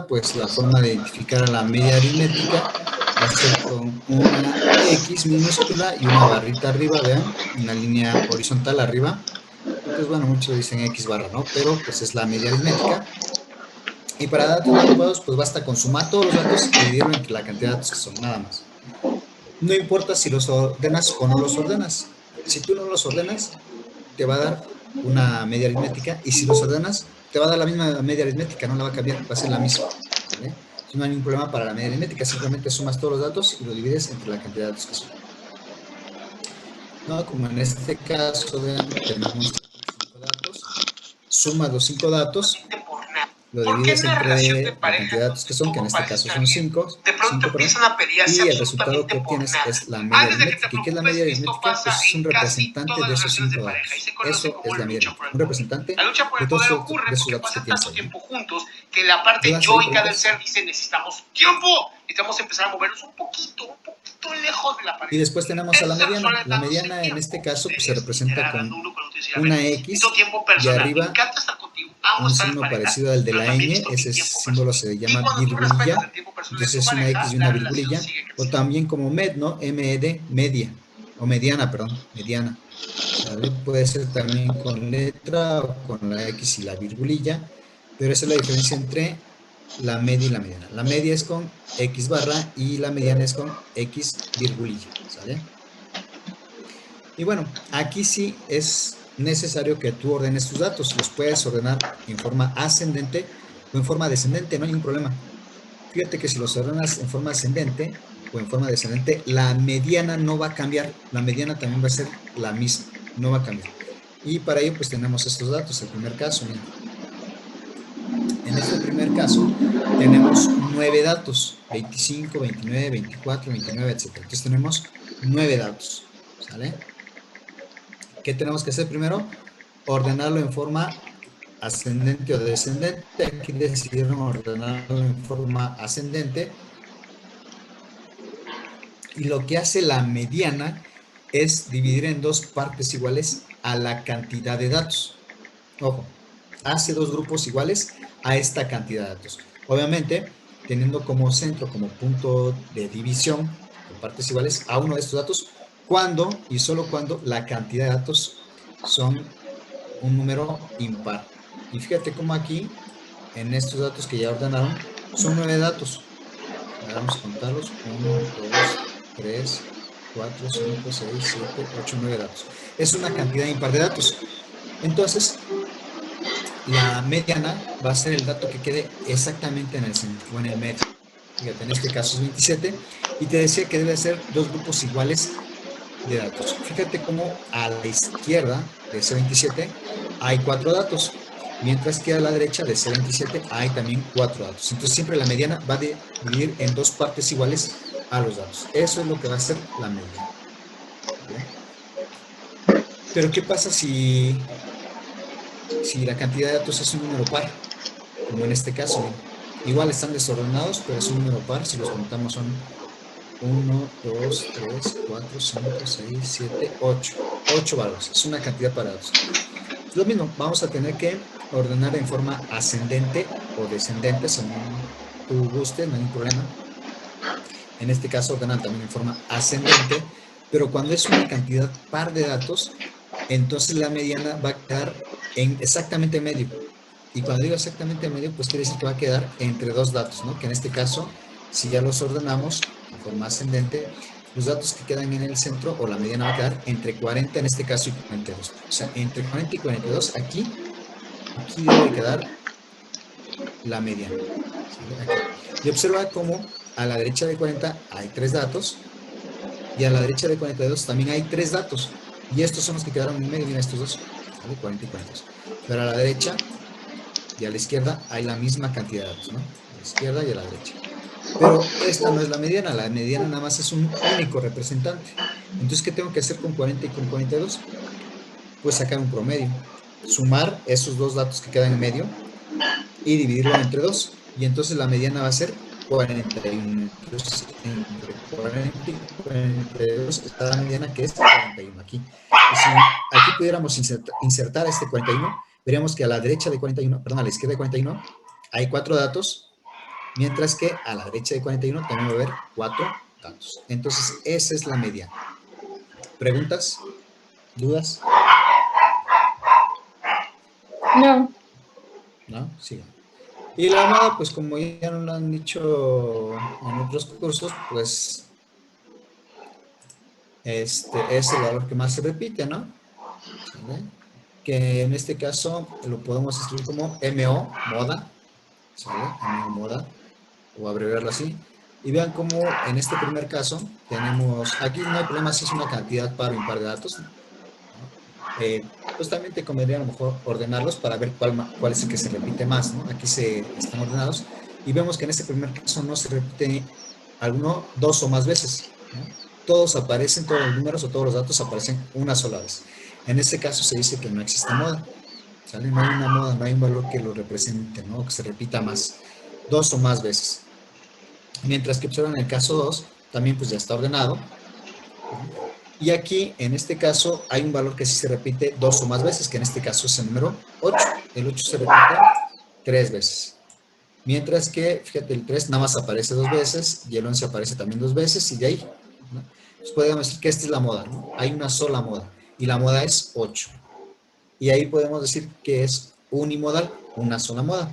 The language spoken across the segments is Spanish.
pues la forma de identificar a la media aritmética va a ser con una X minúscula y una barrita arriba, vean, una línea horizontal arriba. Y pues bueno, muchos dicen X barra, ¿no? Pero pues es la media aritmética. Y para datos no agrupados, pues basta con sumar todos los datos y dividirlo entre la cantidad de datos que son, nada más. No importa si los ordenas o no los ordenas. Si tú no los ordenas, te va a dar una media aritmética, y si los ordenas, te va a dar la misma media aritmética, no la va a cambiar, va a ser la misma, ¿vale? Entonces no hay ningún problema para la media aritmética, simplemente sumas todos los datos y lo divides entre la cantidad de datos que son. ¿No? Como en este caso, vean, tenemos 5 datos, sumas los 5 datos, lo divides entre la cantidad de datos que son, que en este caso son 5, perdón, y el resultado que obtienes es la media aritmética. ¿Y qué es la media aritmética? Pues es un representante de esos 5 datos. Eso es la media aritmética, un representante de todos esos datos que tienes ahí. Que la parte ¿Dudas ahí, yoica del preguntas? ser dice necesitamos tiempo, necesitamos empezar a movernos un poquito lejos de la pared. Y después tenemos a la mediana. La mediana en este caso pues, se representa con una X y arriba un signo parecido al de la ñ, ese símbolo se llama virgulilla, entonces es una X y una virgulilla, o también como med, ¿no? MED, media, o mediana, perdón, mediana. ¿Sale? Puede ser también con letra o con la X y la virgulilla, pero esa es la diferencia entre la media y la mediana. La media es con X barra y la mediana es con X virgulilla, ¿sale? Y bueno, aquí sí es necesario que tú ordenes tus datos. Los puedes ordenar en forma ascendente o en forma descendente, no hay ningún problema. Fíjate que si los ordenas en forma ascendente o en forma descendente, la mediana no va a cambiar. La mediana también va a ser la misma, no va a cambiar. Y para ello, pues tenemos estos datos. El primer caso, miren. En este primer caso, tenemos 9 datos, 25, 29, 24, 29, etc. Entonces tenemos 9 datos, ¿sale? ¿Qué tenemos que hacer primero? Ordenarlo en forma ascendente o descendente. Aquí decidieron ordenarlo en forma ascendente. Y lo que hace la mediana es dividir en dos partes iguales a la cantidad de datos. Ojo, hace dos grupos iguales a esta cantidad de datos. Obviamente, teniendo como centro, como punto de división, por partes iguales a uno de estos datos, cuando y solo cuando la cantidad de datos son un número impar. Y fíjate cómo aquí, en estos datos que ya ordenaron, son 9 datos. Vamos a contarlos. 1, 2, 3, 4, 5, 6, 7, 8, 9 datos. Es una cantidad impar de datos. Entonces, la mediana va a ser el dato que quede exactamente en el centro o en el medio. Fíjate, en este caso es 27. Y te decía que debe ser dos grupos iguales de datos. Fíjate cómo a la izquierda de C27 hay 4 datos, mientras que a la derecha de C27 hay también 4 datos. Entonces siempre la mediana va a dividir en dos partes iguales a los datos. Eso es lo que va a ser la mediana. ¿Vale? Pero ¿qué pasa si la cantidad de datos es un número par? Como en este caso, miren. Igual están desordenados, pero es un número par. Si los contamos son 1, 2, 3, 4, 5, 6, 7, 8. 8 valores. Es una cantidad para datos. Lo mismo, vamos a tener que ordenar en forma ascendente o descendente, según tú guste, no hay problema. En este caso, ordenan también en forma ascendente, pero cuando es una cantidad par de datos, entonces la mediana va a quedar en exactamente medio. Y cuando digo exactamente medio, pues quiere decir que va a quedar entre dos datos, ¿no? Que en este caso, si ya los ordenamos en forma ascendente, los datos que quedan en el centro o la mediana va a quedar entre 40 en este caso y 42. O sea, entre 40 y 42, aquí debe quedar la mediana. ¿Sale? Aquí. Y observa cómo a la derecha de 40 hay 3 datos y a la derecha de 42 también hay 3 datos. Y estos son los que quedaron en medio, mira estos dos, ¿vale? 40 y 42. Pero a la derecha y a la izquierda hay la misma cantidad de datos, ¿no? A la izquierda y a la derecha. Pero esta no es la mediana nada más es un único representante. Entonces, ¿qué tengo que hacer con 40 y con 42? Pues sacar un promedio, sumar esos dos datos que quedan en medio y dividirlo entre 2. Y entonces la mediana va a ser 41. Entonces, entre 40 y 42 está la mediana, que es 41 aquí. Y si aquí pudiéramos insertar este 41, veríamos que a la derecha de 41, perdón, a la izquierda de 41, hay 4 datos Mientras que a la derecha de 41 también va a haber 4 datos. Entonces, esa es la mediana. ¿Preguntas? ¿Dudas? No. ¿No? Sí. Y la moda, pues como ya nos lo han dicho en otros cursos, pues es el valor que más se repite, ¿no? ¿Sale? Que en este caso lo podemos escribir como MO, moda, ¿sale? MO, moda, o abreviarlo así. Y vean cómo en este primer caso tenemos, aquí no hay problema si es una cantidad par o impar de datos, ¿no? Pues también te convendría a lo mejor ordenarlos para ver cuál es el que se repite más, ¿no? Aquí están ordenados y vemos que en este primer caso no se repite alguno dos o más veces, ¿no? Todos aparecen, todos los números o todos los datos aparecen una sola vez. En este caso se dice que no existe moda, ¿sale? No hay una moda, no hay un valor que lo represente, ¿no? Que se repita más, dos o más veces. Mientras que observan el caso 2, también pues ya está ordenado, ¿no? Y aquí, en este caso, hay un valor que sí se repite dos o más veces, que en este caso es el número 8. El 8 se repite 3 veces. Mientras que, fíjate, el 3 nada más aparece 2 veces y el 11 aparece también 2 veces y de ahí, ¿no? Entonces podemos decir que esta es la moda, ¿no? Hay una sola moda y la moda es 8. Y ahí podemos decir que es unimodal, una sola moda.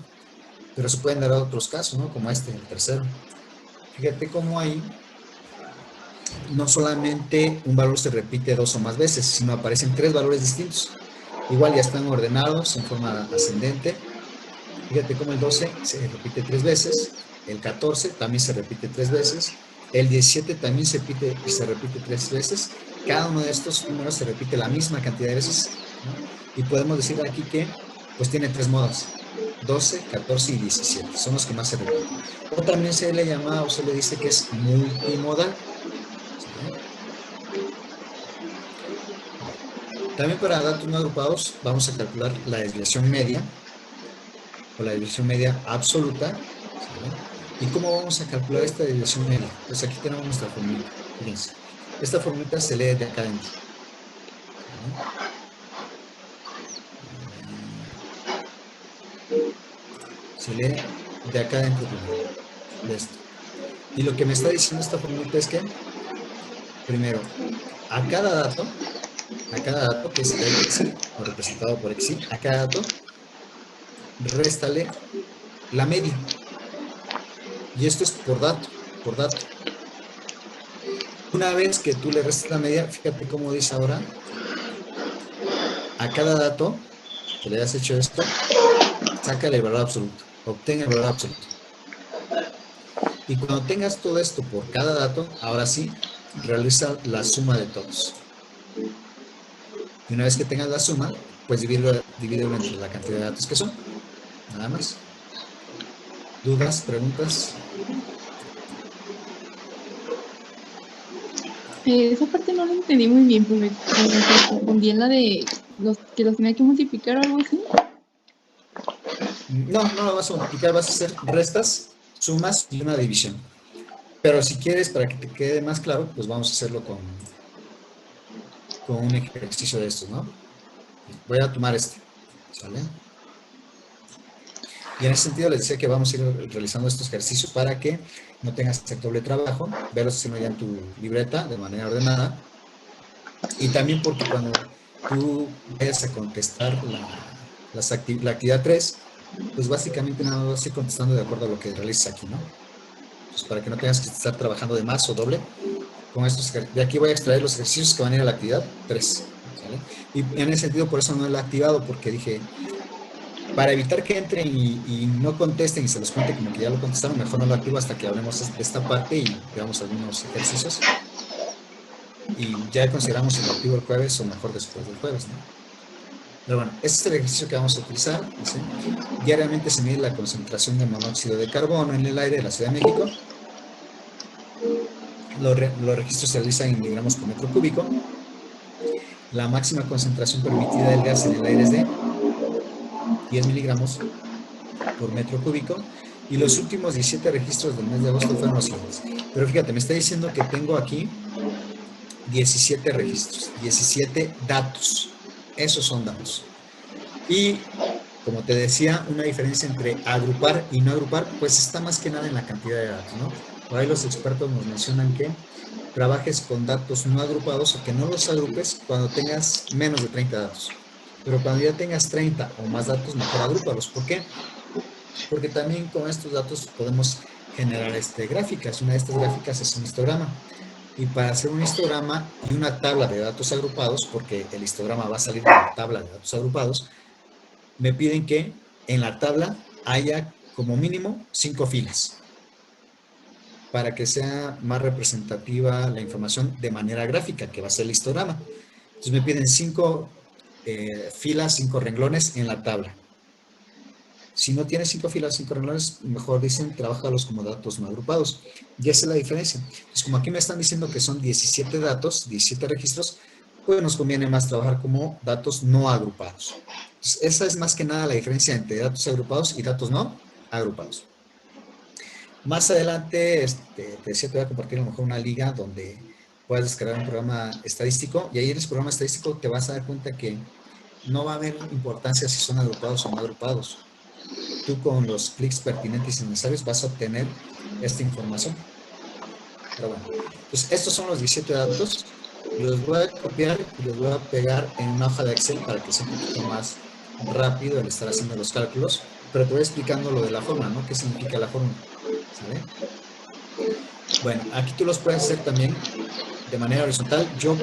Pero se pueden dar otros casos, ¿no? Como este, el tercero. Fíjate cómo ahí no solamente un valor se repite dos o más veces, sino aparecen tres valores distintos. Igual ya están ordenados en forma ascendente. Fíjate cómo el 12 se repite tres veces, el 14 también se repite tres veces, el 17 también se repite tres veces. Cada uno de estos números se repite la misma cantidad de veces, ¿no? Y podemos decir aquí que pues tiene tres modas, 12, 14 y 17, son los que más se repiten. O también se le llama o se le dice que es multimodal. ¿Sí? También para datos no agrupados vamos a calcular la desviación media o la desviación media absoluta. ¿Sale? ¿Y cómo vamos a calcular esta desviación media? Pues aquí tenemos nuestra formulita. Fíjense. Esta formulita se lee de acá adentro. ¿Sale? Se lee de acá adentro primero. De esto. Y lo que me está diciendo esta formulita es que, primero, a cada dato que es x, o representado por x, a cada dato, réstale la media. Y esto es por dato, por dato. Una vez que tú le restas la media, fíjate cómo dice ahora, a cada dato que le hayas hecho esto, sácale el valor absoluto, obtén el valor absoluto. Y cuando tengas todo esto por cada dato, ahora sí, realiza la suma de todos. Y una vez que tengas la suma, pues divídelo entre la cantidad de datos que son. Nada más. ¿Dudas? ¿Preguntas? Esa parte no la entendí muy bien, porque me confundí en la de que los tenía que multiplicar o algo así. No, no lo vas a multiplicar, vas a hacer restas, sumas y una división. Pero si quieres, para que te quede más claro, pues vamos a hacerlo con un ejercicio de estos, ¿no? Voy a tomar este, ¿sale? Y en ese sentido les decía que vamos a ir realizando estos ejercicios para que no tengas que hacer doble trabajo, verlos haciendo ya en tu libreta de manera ordenada. Y también porque cuando tú vayas a contestar la actividad 3, pues básicamente nada más vas a ir contestando de acuerdo a lo que realices aquí, ¿no? Pues para que no tengas que estar trabajando de más o doble. Con estos, de aquí voy a extraer los ejercicios que van a ir a la actividad 3, ¿sale? Y en ese sentido, por eso no lo he activado, porque dije, para evitar que entren y no contesten y se les cuente como que ya lo contestaron, mejor no lo activo hasta que hablemos de esta parte y veamos algunos ejercicios. Y ya consideramos si lo activo el jueves o mejor después del jueves, ¿no? Pero bueno, este es el ejercicio que vamos a utilizar. ¿Sí? Diariamente se mide la concentración de monóxido de carbono en el aire de la Ciudad de México. Los registros se realizan en miligramos por metro cúbico. La máxima concentración permitida del gas en el aire es de 10 miligramos por metro cúbico. Y los últimos 17 registros del mes de agosto fueron los siguientes. Pero fíjate, me está diciendo que tengo aquí 17 registros, 17 datos. Esos son datos. Y como te decía, una diferencia entre agrupar y no agrupar, pues está más que nada en la cantidad de datos, ¿no? Por ahí los expertos nos mencionan que trabajes con datos no agrupados o que no los agrupes cuando tengas menos de 30 datos. Pero cuando ya tengas 30 o más datos, mejor agrúpalos. ¿Por qué? Porque también con estos datos podemos generar gráficas. Una de estas gráficas es un histograma. Y para hacer un histograma y una tabla de datos agrupados, porque el histograma va a salir de la tabla de datos agrupados, me piden que en la tabla haya como mínimo 5 filas para que sea más representativa la información de manera gráfica, que va a ser el histograma. Entonces me piden 5 filas, 5 renglones en la tabla. Si no tienes 5 filas, 5 renglones, mejor dicen, trabájalos como datos no agrupados. Y esa es la diferencia. Entonces, como aquí me están diciendo que son 17 datos, 17 registros, pues nos conviene más trabajar como datos no agrupados. Entonces, esa es más que nada la diferencia entre datos agrupados y datos no agrupados. Más adelante, te decía, te voy a compartir a lo mejor una liga donde puedas descargar un programa estadístico, y ahí en ese programa estadístico te vas a dar cuenta que no va a haber importancia si son agrupados o no agrupados. Tú con los clics pertinentes y necesarios vas a obtener esta información. Pero bueno, pues estos son los 17 datos. Los voy a copiar y los voy a pegar en una hoja de Excel para que sea un poquito más rápido el estar haciendo los cálculos, pero te voy explicando lo de la fórmula, ¿no? ¿Qué significa la fórmula? ¿Sale? Bueno, aquí tú los puedes hacer también de manera horizontal. Yo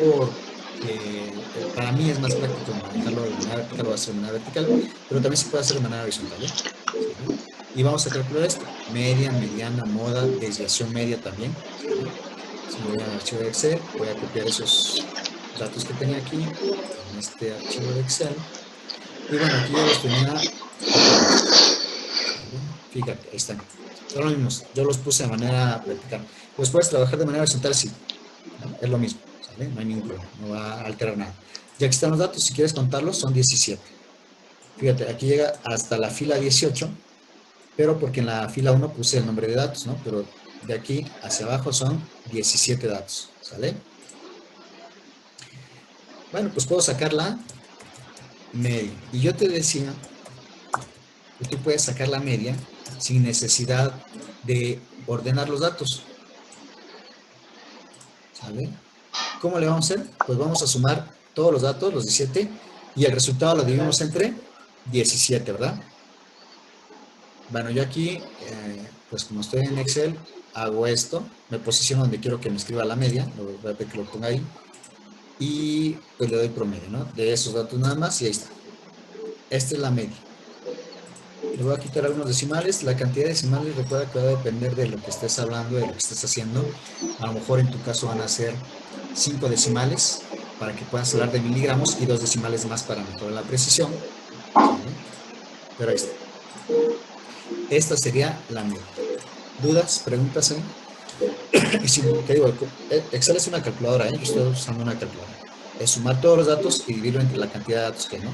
para mí es más práctico manejarlo de manera vertical, lo voy a hacer de manera vertical, pero también se puede hacer de manera horizontal, ¿eh? ¿Sale? Y vamos a calcular esto: media, mediana, moda, desviación media también, ¿sale? Si me voy al archivo de Excel, voy a copiar esos datos que tenía aquí en este archivo de Excel, y bueno, aquí ya los tenía copiados, ¿sale? Fíjate, ahí están. Son los mismos, yo los puse de manera vertical. Los puedes trabajar de manera horizontal, sí, ¿no? Es lo mismo, ¿sale? No hay ningún problema, no va a alterar nada. Ya que están los datos, si quieres contarlos, son 17. Fíjate, aquí llega hasta la fila 18, pero porque en la fila 1 puse el nombre de datos, ¿no? Pero de aquí hacia abajo son 17 datos, ¿sale? Bueno, pues puedo sacar la media. Y yo te decía que tú puedes sacar la media sin necesidad de ordenar los datos, ¿sale? ¿Cómo le vamos a hacer? Pues vamos a sumar todos los datos, los 17, y el resultado lo dividimos entre 17, ¿verdad? Bueno, yo aquí, pues como estoy en Excel, hago esto, me posiciono donde quiero que me escriba la media, voy a pedir que lo ponga ahí, y pues le doy promedio, ¿no? De esos datos nada más, y ahí está. Esta es la media. Le voy a quitar algunos decimales. La cantidad de decimales, recuerda que va a depender de lo que estés hablando, de lo que estés haciendo. A lo mejor en tu caso van a ser 5 decimales para que puedas hablar de miligramos, y 2 decimales más para mejorar la precisión, ¿sale? Pero ahí está. Esta sería la media. ¿Dudas? ¿Preguntas ahí? Y si te digo, Excel es una calculadora, ¿eh? Yo estoy usando una calculadora. Es sumar todos los datos y dividirlo entre la cantidad de datos que hay, ¿no?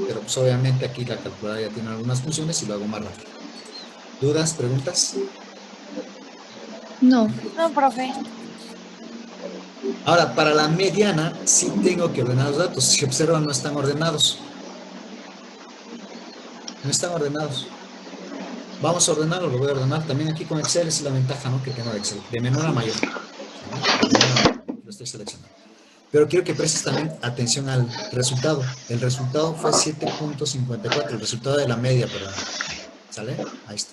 Pero pues obviamente aquí la calculadora ya tiene algunas funciones y lo hago más rápido. ¿Dudas? ¿Preguntas? No. No, profe. Ahora, para la mediana sí tengo que ordenar los datos. Si observan, no están ordenados. No están ordenados. Vamos a ordenarlo, lo voy a ordenar. También aquí con Excel es la ventaja, ¿no?, que tengo de Excel. De menor a mayor, ¿sale? De menor a mayor. Lo estoy seleccionando. Pero quiero que prestes también atención al resultado. El resultado fue 7.54, el resultado de la media, perdón. ¿Sale? Ahí está.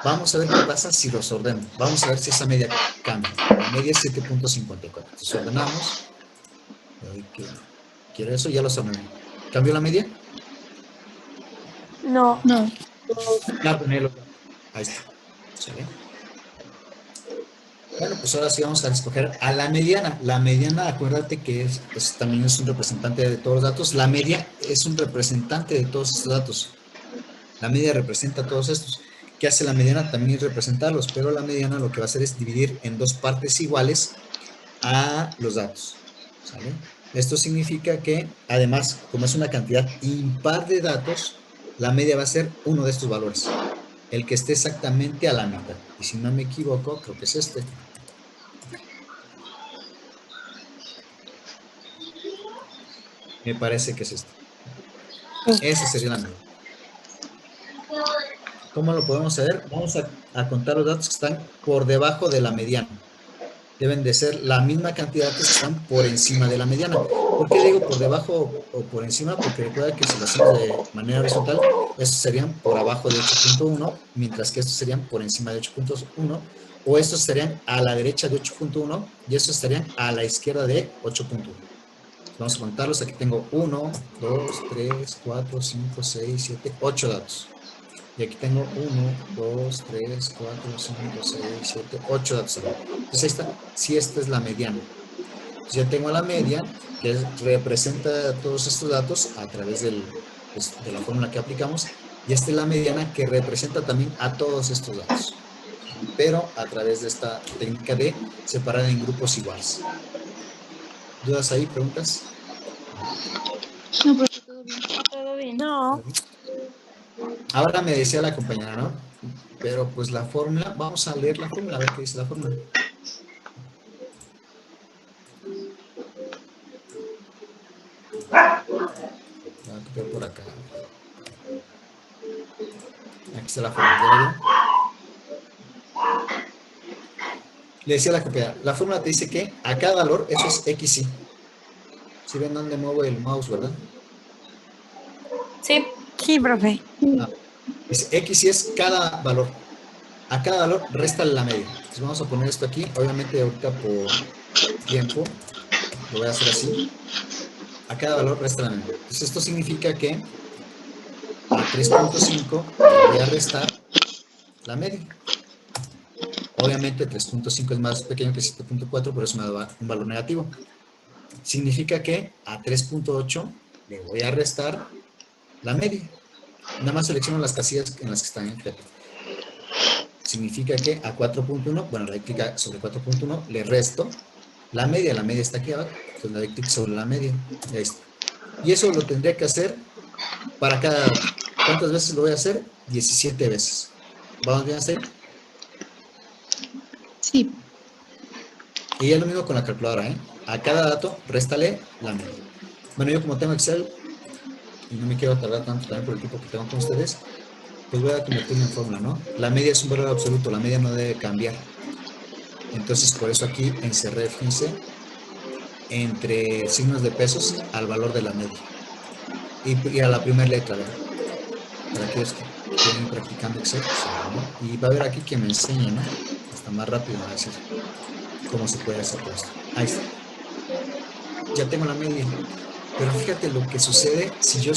Vamos a ver qué pasa si los ordeno. Vamos a ver si esa media cambia. La media es 7.54. Entonces ordenamos. Quiero eso, ya los ordené. ¿Cambió la media? No. No. Ya ordené los datos. Ahí está. ¿Sale? Bueno, pues ahora sí vamos a escoger a la mediana. La mediana, acuérdate que también es un representante de todos los datos. La media es un representante de todos estos datos. La media representa todos estos. ¿Qué hace la mediana? También representarlos, pero la mediana lo que va a hacer es dividir en 2 partes iguales a los datos, ¿sale? Esto significa que, además, como es una cantidad impar de datos, la media va a ser uno de estos valores, el que esté exactamente a la mitad. Y si no me equivoco, creo que es este. Me parece que es este. Esa sería la media. ¿Cómo lo podemos saber? Vamos a contar los datos que están por debajo de la mediana. Deben de ser la misma cantidad de datos que están por encima de la mediana. ¿Por qué digo por debajo o por encima? Porque recuerda que si lo hacemos de manera horizontal, estos serían por abajo de 8.1, mientras que estos serían por encima de 8.1, o estos estarían a la derecha de 8.1 y estos estarían a la izquierda de 8.1. Vamos a contarlos. Aquí tengo 1, 2, 3, 4, 5, 6, 7, 8 datos. Y aquí tengo 1, 2, 3, 4, 5, 6, 7, 8 datos. Entonces ahí está. Si esta es la mediana. Entonces ya tengo la media, que representa todos estos datos a través de la fórmula que aplicamos. Y esta es la mediana, que representa también a todos estos datos. Pero a través de esta técnica de separar en grupos iguales. ¿Dudas ahí? ¿Preguntas? No, pero todo bien. Todo bien. No. Ahora me decía la compañera, ¿no? Pero pues la fórmula, vamos a leer la fórmula, a ver qué dice la fórmula. Voy a copiar por acá. Aquí está la fórmula. ¿Ya la vieron? Le decía a la compañera, la fórmula te dice que a cada valor, eso es XY. ¿Sí ven dónde muevo el mouse, verdad? Sí. Sí, profe. Dice, XY es cada valor. A cada valor resta la media. Entonces vamos a poner esto aquí. Obviamente ahorita por tiempo lo voy a hacer así. A cada valor resta la media. Entonces esto significa que a 3.5 le voy a restar la media. Obviamente 3.5 es más pequeño que 7.4, por eso me da un valor negativo. Significa que a 3.8 le voy a restar la media. Nada más selecciono las casillas en las que están en flecha. Significa que a 4.1, bueno, le doy clic sobre 4.1, le resto la media está aquí abajo, entonces le doy clic sobre la media, y ahí está. Y eso lo tendría que hacer para cada dato. ¿Cuántas veces lo voy a hacer? 17 veces. ¿Vamos bien hasta ahí? Sí. Y es lo mismo con la calculadora, ¿eh? A cada dato, réstale la media. Bueno, yo como tengo Excel y no me quiero tardar tanto también por el tiempo que tengo con ustedes, pues voy a convertirlo en fórmula, ¿no? La media es un valor absoluto, la media no debe cambiar. Entonces, por eso aquí encerré, fíjense, entre signos de pesos al valor de la media. Y a la primera letra, ¿verdad? Para aquellos que quieren ir practicando Excel, ¿no? Y va a haber aquí que me enseñe, ¿no? Hasta más rápido, me va a decir cómo se puede hacer todo esto. Ahí está. Ya tengo la media. Pero fíjate lo que sucede si yo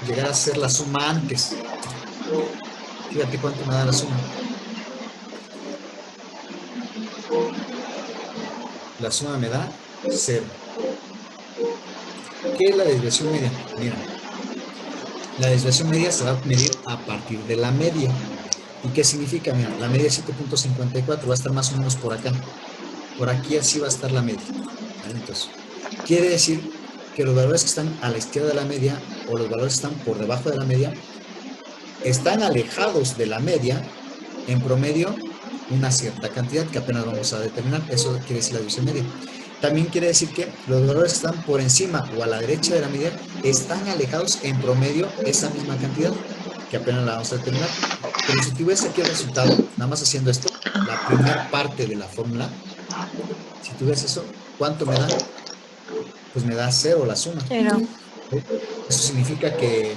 llegara a hacer la suma antes. Fíjate cuánto me da la suma. La suma me da 0. ¿Qué es la desviación media? Mira, la desviación media se va a medir a partir de la media. ¿Y qué significa? Mira, la media es 7.54, va a estar más o menos por acá. Por aquí así va a estar la media. ¿Vale? Entonces, quiere decir que los valores que están a la izquierda de la media o los valores que están por debajo de la media están alejados de la media en promedio una cierta cantidad que apenas vamos a determinar. Eso quiere decir la división media. También quiere decir que los valores que están por encima o a la derecha de la media están alejados en promedio esa misma cantidad que apenas la vamos a determinar. Pero si tuviese aquí el resultado, nada más haciendo esto, la primera parte de la fórmula, si tú ves eso, ¿cuánto me da? Pues me da 0 la suma. 0. Eso significa que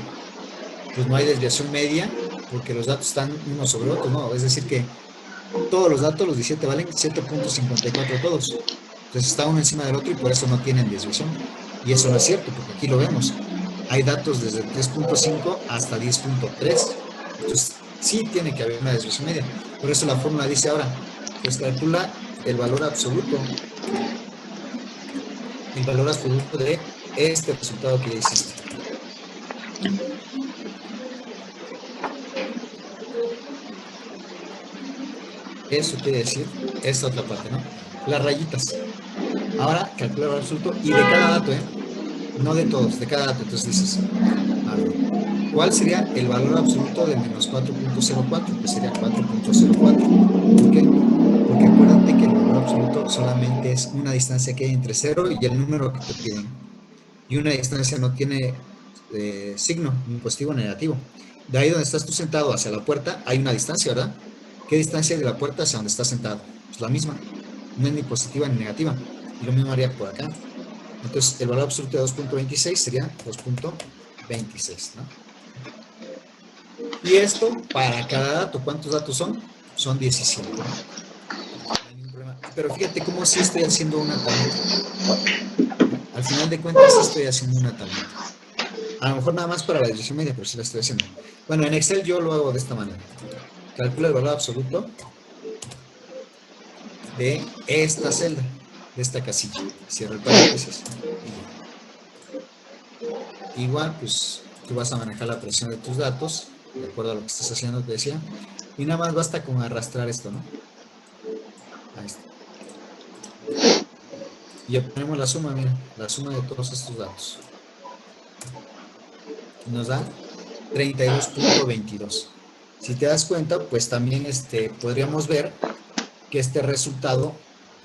pues no hay desviación media porque los datos están uno sobre otro, ¿no? Es decir que todos los datos, los 17 valen 7.54 todos. Entonces está uno encima del otro y por eso no tienen desviación. Y eso no es cierto, porque aquí lo vemos. Hay datos desde 3.5 hasta 10.3. Entonces sí tiene que haber una desviación media. Por eso la fórmula dice ahora, pues calcula el valor absoluto. El valor absoluto de este resultado que ya hiciste. Eso quiere decir esta otra parte, ¿no? Las rayitas. Ahora calcula el valor absoluto y de cada dato, ¿eh? No de todos, de cada dato. Entonces dices, a ver, ¿cuál sería el valor absoluto de menos 4.04? Pues sería 4.04. ¿Por qué? Porque acuérdate que el valor absoluto solamente es una distancia que hay entre 0 y el número que te piden. Y una distancia no tiene signo, ni positivo ni negativo. De ahí donde estás tú sentado hacia la puerta, hay una distancia, ¿verdad? ¿Qué distancia hay de la puerta hacia donde estás sentado? Pues la misma. No es ni positiva ni negativa. Y lo mismo haría por acá. Entonces, el valor absoluto de 2.26 sería 2.26, ¿no? Y esto, para cada dato, ¿cuántos datos son? Son 17. No hay ningún problema. Pero fíjate cómo sí estoy haciendo una tablita. Al final de cuentas, sí estoy haciendo una tablita. A lo mejor nada más para la desviación media, pero sí la estoy haciendo. Bueno, en Excel yo lo hago de esta manera. Calculo el valor absoluto de esta celda, de esta casilla. Cierro el paréntesis. Igual, pues tú vas a manejar la presión de tus datos, de acuerdo a lo que estás haciendo, te decía. Y nada más basta con arrastrar esto, ¿no? Ahí está. Y obtenemos la suma, mira, la suma de todos estos datos. Nos da 32.22. Si te das cuenta, pues también podríamos ver que este resultado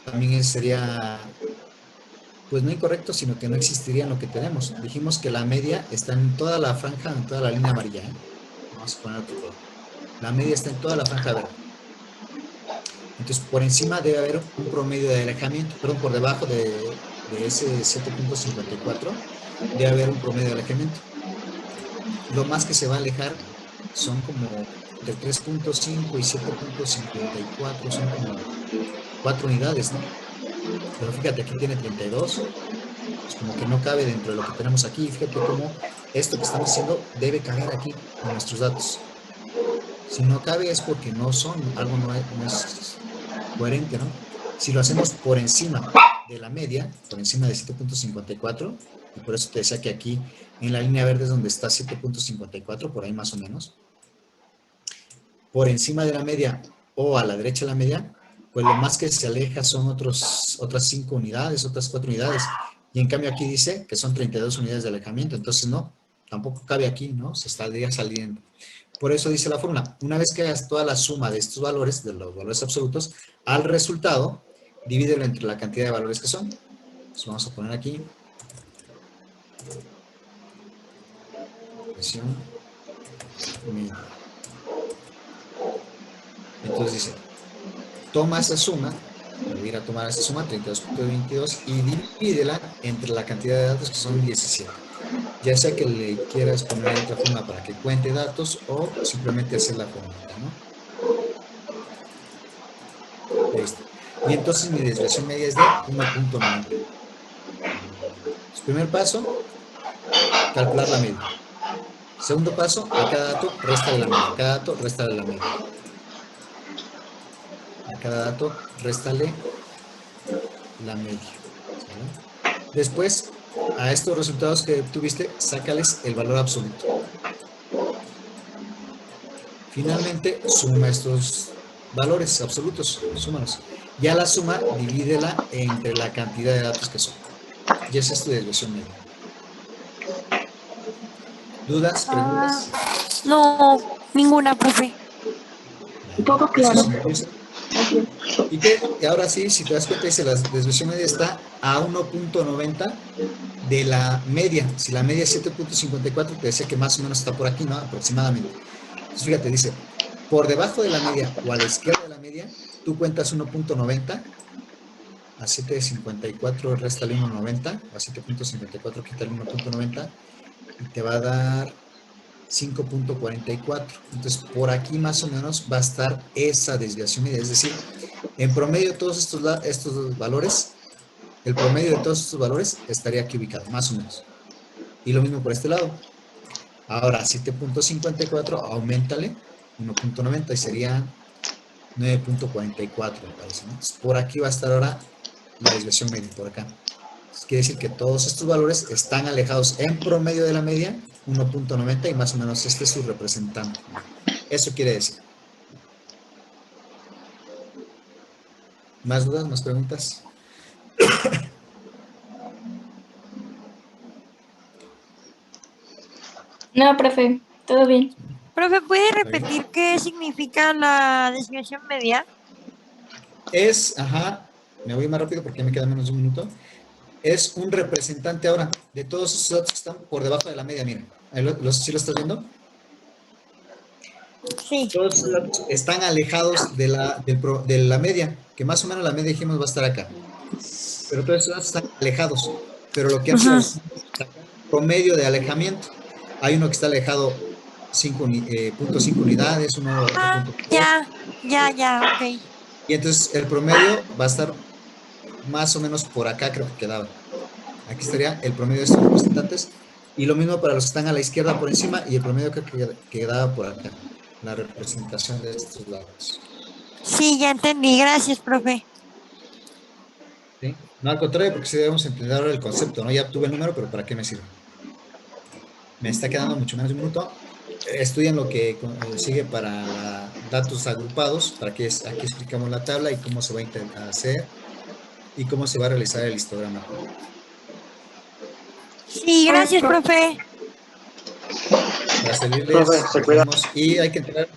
también sería, pues no incorrecto, sino que no existiría en lo que tenemos. Dijimos que la media está en toda la franja, en toda la línea amarilla, ¿eh? Vamos a poner otro color. La media está en toda la franja verde. Entonces, por encima debe haber un promedio de alejamiento, perdón, por debajo de ese 7.54, debe haber un promedio de alejamiento. Lo más que se va a alejar son como entre 3.5 y 7.54, son como 4 unidades, ¿no? Pero fíjate, aquí tiene 32, pues como que no cabe dentro de lo que tenemos aquí. Fíjate cómo esto que estamos haciendo debe caber aquí en nuestros datos. Si no cabe es porque no son, algo no es coherente, ¿no? Si lo hacemos por encima de la media, por encima de 7.54, y por eso te decía que aquí en la línea verde es donde está 7.54, por ahí más o menos, por encima de la media o a la derecha de la media, pues lo más que se aleja son otras 5 unidades, otras 4 unidades, y en cambio aquí dice que son 32 unidades de alejamiento, entonces no, tampoco cabe aquí, ¿no? Se estaría saliendo. Por eso dice la fórmula, una vez que hagas toda la suma de estos valores, de los valores absolutos, al resultado, divídelo entre la cantidad de valores que son. Entonces vamos a poner aquí. Presión media. Entonces dice, toma esa suma, voy a ir a tomar esa suma, 32.22, y divídela entre la cantidad de datos que son 17. Ya sea que le quieras poner otra forma para que cuente datos o simplemente hacer la fórmula, ¿no? Listo. Y entonces mi desviación media es de 1.90. Primer paso, calcular la media. Segundo paso, a cada dato resta de la media. A cada dato resta de la media. A cada dato réstale la media. ¿Sí? Después, a estos resultados que tuviste, sácales el valor absoluto. Finalmente, suma estos valores absolutos, súmalos. Ya la suma, divídela entre la cantidad de datos que son. Y esa es tu desviación media. ¿Dudas? ¿Preguntas? No, ninguna, profe. Todo claro. Y ahora sí, si te das cuenta, dice la desviación media está a 1.90 de la media. Si la media es 7.54, te decía que más o menos está por aquí, ¿no? Aproximadamente. Entonces, fíjate, dice, por debajo de la media o a la izquierda de la media, tú cuentas 1.90, a 7.54 réstale 1.90, a 7.54 quítale 1.90, y te va a dar 5.44. Entonces, por aquí más o menos va a estar esa desviación media. Es decir, en promedio de todos estos valores, el promedio de todos estos valores estaría aquí ubicado, más o menos. Y lo mismo por este lado. Ahora, 7.54, aumentale 1.90 y sería 9.44, me parece, ¿no? Entonces, por aquí va a estar ahora la desviación media, por acá. Entonces, quiere decir que todos estos valores están alejados en promedio de la media, 1.90, y más o menos este es su representante. Eso quiere decir. ¿Más dudas? ¿Más preguntas? No, profe, todo bien. Profe, ¿puede Está bien. repetir qué significa la desviación media? Me voy más rápido porque me queda menos de un minuto. Es un representante ahora de todos esos datos que están por debajo de la media, miren. ¿Sí lo estás viendo? Sí. Todos esos datos están alejados de la media, que más o menos la media dijimos va a estar acá. Pero todos esos datos están alejados. Pero lo que hace Ajá. es sacar un promedio de alejamiento. Hay uno que está alejado 0.5 unidades, uno otro Ah, punto. ya, ok. Y entonces el promedio va a estar más o menos por acá, creo que quedaba. Aquí estaría el promedio de estos representantes. Y lo mismo para los que están a la izquierda por encima y el promedio que quedaba por acá. La representación de estos lados. Sí, ya entendí. Gracias, profe. ¿Sí? No, al contrario, porque si debemos entender ahora el concepto, ¿no? Ya obtuve el número, pero ¿para qué me sirve? Me está quedando mucho menos de un minuto. Estudian lo que sigue para datos agrupados, para que aquí explicamos la tabla y cómo se va a intentar hacer y cómo se va a realizar el histograma. Sí, gracias, profe. Para servirles, Profe, se nos cuida. vemos y hay que entregar